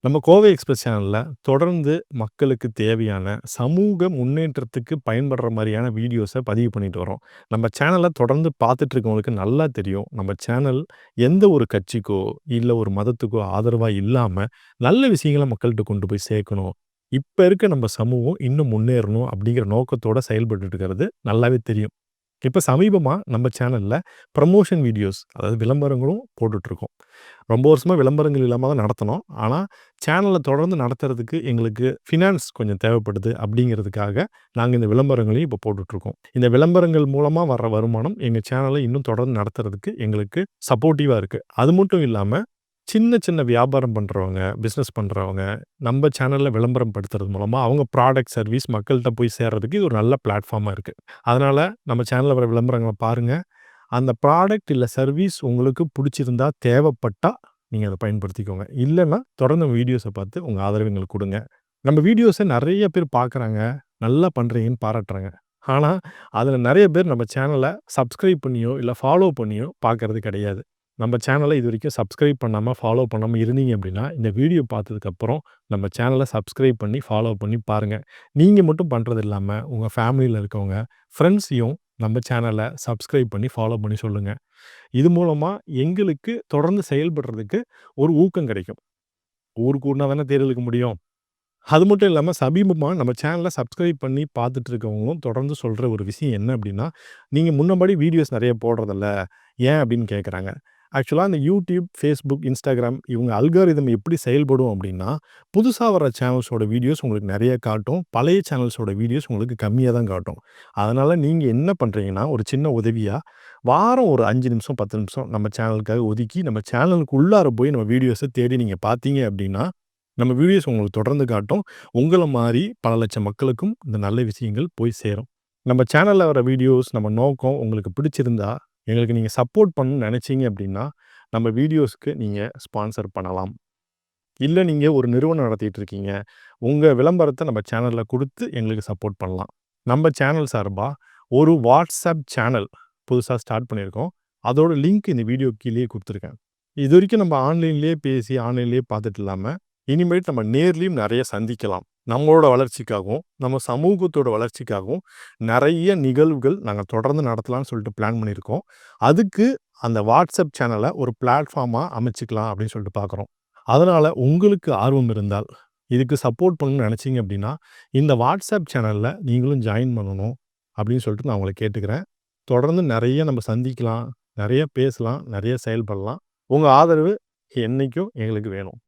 நம்ம கோவை எக்ஸ்பிரஸ் சேனல்ல தொடர்ந்து மக்களுக்கு தேவையான சமூக முன்னேற்றத்துக்கு பயன்படுற மாரியான வீடியோஸ பதிவு பண்ணிட்டு வரோம். நம்ம சேனல தொடர்ந்து பார்த்துட்டு இருக்கவங்களுக்கு நல்லா தெரியும். நம்ம சேனல் எந்த ஒரு கட்சிக்கோ, இல்ல ஒரு மதத்துக்கோ ஆதரவா இல்லாம, நல்ல விஷயங்கள மக்கள்ட்ட கொண்டு போய் சேர்க்கணும். இப்ப இருக்க நம்ம சமூகம் இன்னும் முன்னேறணும் அப்படிங்கிற நோக்கத்தோட செயல்பட்டுட்டு இருக்கிறது நல்லாவே தெரியும். இப்ப சமீபமா நம்ம சேனல்ல ப்ரமோஷன் வீடியோஸ் அதாவது விளம்பரங்களும் போட்டுட்ருக்கோம். ரொம்ப வருஷமா விளம்பரங்கள் இல்லாம தான் நடத்துனோம். ஆனா, சேனல தொடர்ந்து நடத்துறதுக்கு எங்களுக்கு ஃபினான்ஸ் கொஞ்சம் தேவைப்படுது அப்படிங்கிறதுக்காக, நாங்க இந்த விளம்பரங்களையும் இப்ப போட்டுட்ருக்கோம். இந்த விளம்பரங்கள் மூலமா வர்ற வருமானம் எங்க சேனல இன்னும் தொடர்ந்து நடத்துறதுக்கு எங்களுக்கு சப்போர்ட்டிவா இருக்கு. அது மட்டும் இல்லாம, சின்ன சின்ன வியாபாரம் பண்றவங்க, பிசினஸ் பண்றவங்க, நம்ம சேனல்ல விளம்பரம் படுத்துறது மூலமா அவங்க ப்ராடக்ட், சர்வீஸ் மக்கள்ட்ட போய் சேர்றதுக்கு இது ஒரு நல்ல பிளாட்ஃபார்மா இருக்கு. அதனால நம்ம சேனல்ல வர விளம்பரங்கள பாருங்க. அந்த ப்ராடக்ட் இல்ல சர்வீஸ் உங்களுக்கு புடிச்சிருந்தா, தேவைப்பட்டா நீங்க அத பயன்படுத்திக்கோங்க. இல்லன்னா, தொடர்ந்து நம்ம வீடியோஸ பார்த்து உங்க ஆதரவ எங்களுக்கு குடுங்க. நம்ம வீடியோஸ நெறைய பேர் பார்க்குறாங்க. நல்லா பண்றீங்கன்னு பாராட்டுறாங்க. ஆனா, அதுல நெறைய பேர் நம்ம சேனல சப்ஸ்கிரைப் பண்ணியோ, இல்ல ஃபாலோ பண்ணியோ பார்க்கறது கிடையாது. நம்ம சேனல இதுவரைக்கும் சப்ஸ்கிரைப் பண்ணாம, ஃபாலோ பண்ணாம இருந்தீங்க அப்படின்னா, இந்த வீடியோ பார்த்ததுக்கப்புறம் நம்ம சேனல சப்ஸ்கிரைப் பண்ணி, ஃபாலோ பண்ணி பாருங்க. நீங்க மட்டும் பண்றது இல்லாம, உங்க ஃபேமிலில இருக்கவங்க, ஃப்ரெண்ட்ஸையும் நம்ம சேனல சப்ஸ்கிரைப் பண்ணி, ஃபாலோ பண்ணி சொல்லுங்க. இது மூலமா எங்களுக்கு தொடர்ந்து செயல்படுறதுக்கு ஒரு ஊக்கம் கிடைக்கும். ஊர் கூடுனா தானே தேர் இழுக்க முடியும். அது மட்டும் இல்லாம சமீபமா நம்ம சேனல சப்ஸ்கிரைப் பண்ணி பார்த்துட்டு இருக்கவங்களும் தொடர்ந்து சொல்ற ஒரு விஷயம் என்ன அப்படின்னா, "நீங்க முன்னபடி வீடியோஸ் நெறைய போடுறதில்ல. ஏன்?" அப்படின்னு கேட்குறாங்க. ஆக்சுவலா இந்த YouTube, Facebook, Instagram இவங்க அல்காரிதம் எப்படி செயல்படும் அப்படின்னா, புதுசா வர சேனல்ஸோட வீடியோஸ் உங்களுக்கு நெறைய காட்டும். பழைய சேனல்ஸோட வீடியோஸ் உங்களுக்கு கம்மியா தான் காட்டும். அதனால நீங்க என்ன பண்றீங்கன்னா, ஒரு சின்ன உதவியா, வாரம் ஒரு 5 நிமிஷம், 10 நிமிஷம் நம்ம சேனலுக்காக ஒதுக்கி, நம்ம சேனலுக்கு உள்ளார போய் நம்ம வீடியோஸ தேடி நீங்க பார்த்தீங்க அப்படின்னா, நம்ம வீடியோஸ் உங்களுக்கு தொடர்ந்து காட்டும். உங்கள மாரி பல லட்சம் மக்களுக்கும் இந்த நல்ல விஷயங்கள் போய் சேரும். நம்ம சேனல்ல வர வீடியோஸ், நம்ம நோக்கம் உங்களுக்கு பிடிச்சிருந்தா, எங்களுக்கு நீங்க சப்போர்ட் பண்ணணும்னு நெனைச்சீங்க அப்படின்னா, நம்ம வீடியோஸ்க்கு நீங்க ஸ்பான்சர் பண்ணலாம். இல்ல நீங்க ஒரு நிறுவனம் நடத்திட்டு இருக்கீங்க. உங்க விளம்பரத்த நம்ம சேனல்ல குடுத்து எங்களுக்கு சப்போர்ட் பண்ணலாம். நம்ம சேனல் சார்பா ஒரு WhatsApp சேனல் புதுசா ஸ்டார்ட் பண்ணியிருக்கோம். அதோட லிங்க் இந்த வீடியோ கீழயே குடுத்துருக்கேன். இதுவரைக்கும் நம்ம ஆன்லைன்லேயே பேசி, ஆன்லைன்லேயே பார்த்துட்டு இல்லாம, இனிமேட்டு நம்ம நேர்லயும் நெறைய சந்திக்கலாம். நம்மளோட வளர்ச்சிக்காகவும், நம்ம சமூகத்தோட வளர்ச்சிக்காகவும் நெறைய நிகழ்வுகள் நாங்க தொடர்ந்து நடத்தலாம்னு சொல்லிட்டு பிளான் பண்ணியிருக்கோம். அதுக்கு அந்த WhatsApp சேனல ஒரு பிளாட்ஃபார்மா அமைச்சுக்கலாம் அப்படின்னு சொல்லிட்டு பார்க்குறோம். அதனால உங்களுக்கு ஆர்வம் இருந்தால், இதுக்கு சப்போர்ட் பண்ணணும்னு நெனைச்சீங்க அப்படின்னா, இந்த WhatsApp சேனல்ல நீங்களும் ஜாயின் பண்ணணும் அப்படின்னு சொல்லிட்டு நான் உங்கள கேட்டுக்கிறேன். தொடர்ந்து நெறைய நம்ம சந்திக்கலாம், நெறைய பேசலாம், நெறைய செயல்படலாம். உங்க ஆதரவு என்னைக்கும் எங்களுக்கு வேணும்.